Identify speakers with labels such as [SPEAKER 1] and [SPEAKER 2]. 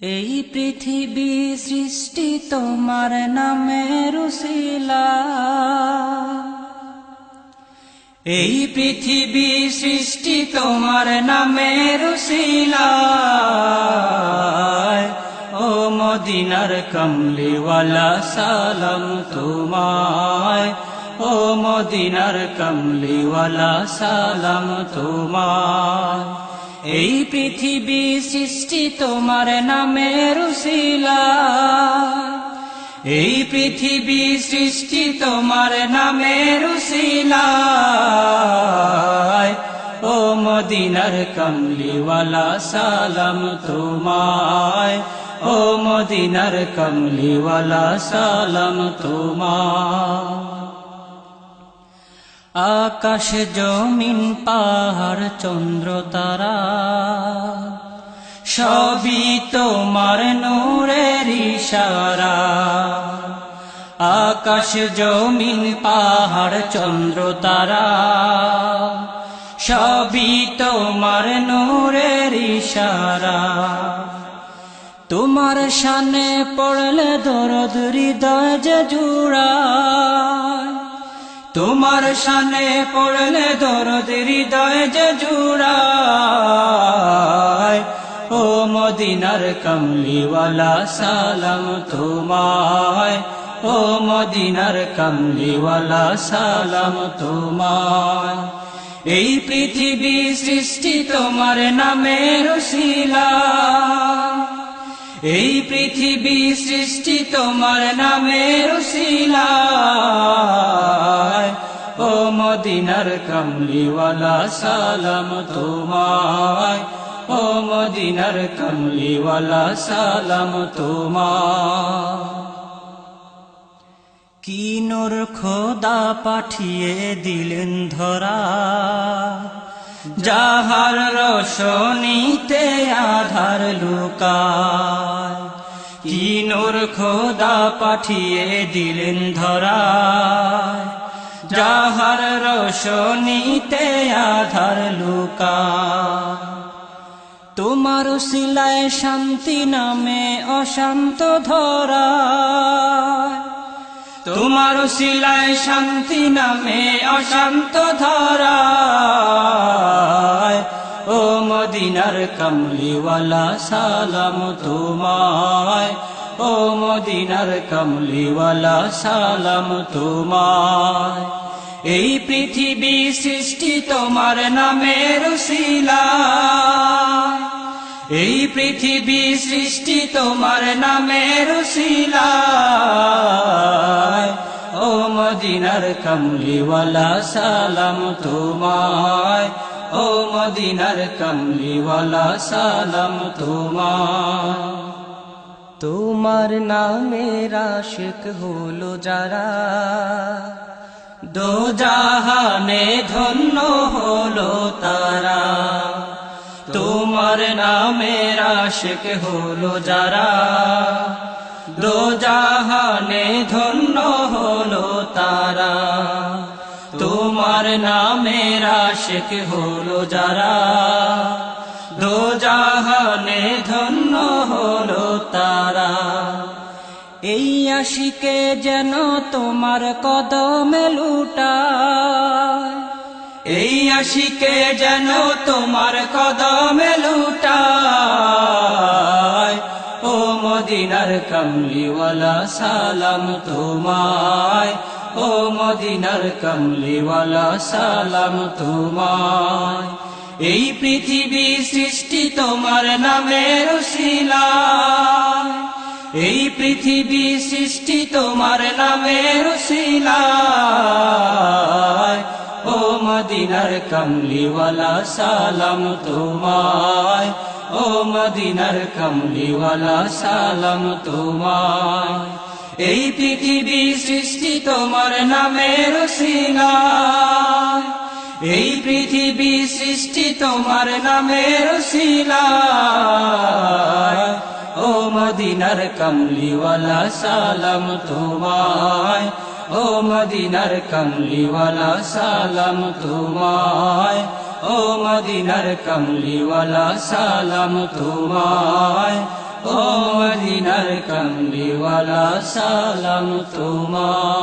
[SPEAKER 1] এই পৃথিবী সৃষ্টি তোমার নামের উসিলা, এই পৃথিবী সৃষ্টি তোমার নামের উসিলায়। ও মদিনার কমলিওয়ালা সালাম তোমায়, ও মদিনার কমলিওয়ালা সালাম তোমায়। এই পৃথিবী সৃষ্টি তোমার নামের উসিলায়, এই পৃথিবী সৃষ্টি তোমার নামের উসিলায়। ও মদিনার কমলিওয়ালা সালাম তোমায়, ও মদিনার কমলিওয়ালা সালাম তোমায়। আকাশ জমিন পাহাড় চন্দ্র তারা সবই তোমার নূরের ইশারা। আকাশ জমিন পাহাড় চন্দ্র তারা সবই তোমার নূরের ইশারা। তোমার শানে পড়লে দরদ হৃদয় যে জুড়ায়, তোমার শানে পড়লে দরদ হৃদয় যে জুড়ায়। ও মদিনার কমলিওয়ালা সালাম তোমায়, ও মদিনার কমলিওয়ালা সালাম তোমায়। এই পৃথিবী সৃষ্টি তোমার নামের উসিলায়, এই পৃথিবী সৃষ্টি তোমার নামের উসিলায়। ও মদিনার কমলিওয়ালা সালাম তোমায়, ও মদিনার কমলিওয়ালা সালাম তোমায়। কি নূর খোদা পাঠিয়ে দিলেন ধরা, যাহার রোশনীতে আধার লুকায়। কি নূর খোদা পাঠিয়ে দিলেন ধরা, যাহার রোশনীতে আধার লুকায়। তোমার উসিলায় শান্তি নামে অশান্ত ধরা, তোমার উসিলায় শান্তি নামে অশান্ত ধরা। ও মদিনার কমলিওয়ালা সালাম তোমায়, ও মদিনার কমলিওয়ালা সালাম তোমায়। এই পৃথিবী সৃষ্টি তোমার নামের উসিলায়, এই পৃথিবী সৃষ্টি তোমার নামের উসিলায়। ও মদিনার কমলিওয়ালা সালাম তোমায়, ও মদিনার কমলিওয়ালা সালাম তোমায়। তোমার নামের আশিক হলো যারা, দো জাহানে ধন্য হলো তারা। তোমার নামের আশিক হলো যারা, দো জাহানে ধন্য হলো তারা। তোমার নামের আশিক হলো যারা, দো জাহানে ধন্য হলো তারা। এই আশিকে যেন তোমার কদমে লুটায়, এই আশিকে যেন তোমার কদমে লুটায়। ও মদিনার কমলিওয়ালা সালাম তোমায়, ও মদিনার কমলিওয়ালা সালাম তোমায়। এই পৃথিবী সৃষ্টি তোমার নামের উসিলায়, এই পৃথিবী সৃষ্টি তোমার নামের উসিলায়। ও মদিনার কমলিওয়ালা সালাম তোমায়, ও মদিনার কমলিওয়ালা সালাম তোমায়। এই পৃথিবী সৃষ্টি তোমার নামের উসিলায়, এই পৃথিবী সৃষ্টি তোমার নামের উসিলায়। ও মদিনার কমলিওয়ালা সালাম তোমায়, ও মদিনার কমলিওয়ালা সালাম তোমায়, ও মদিনার কমলিওয়ালা সালাম তোমায়, ও মদিনার কামলিওয়ালা সালাম তোমায়।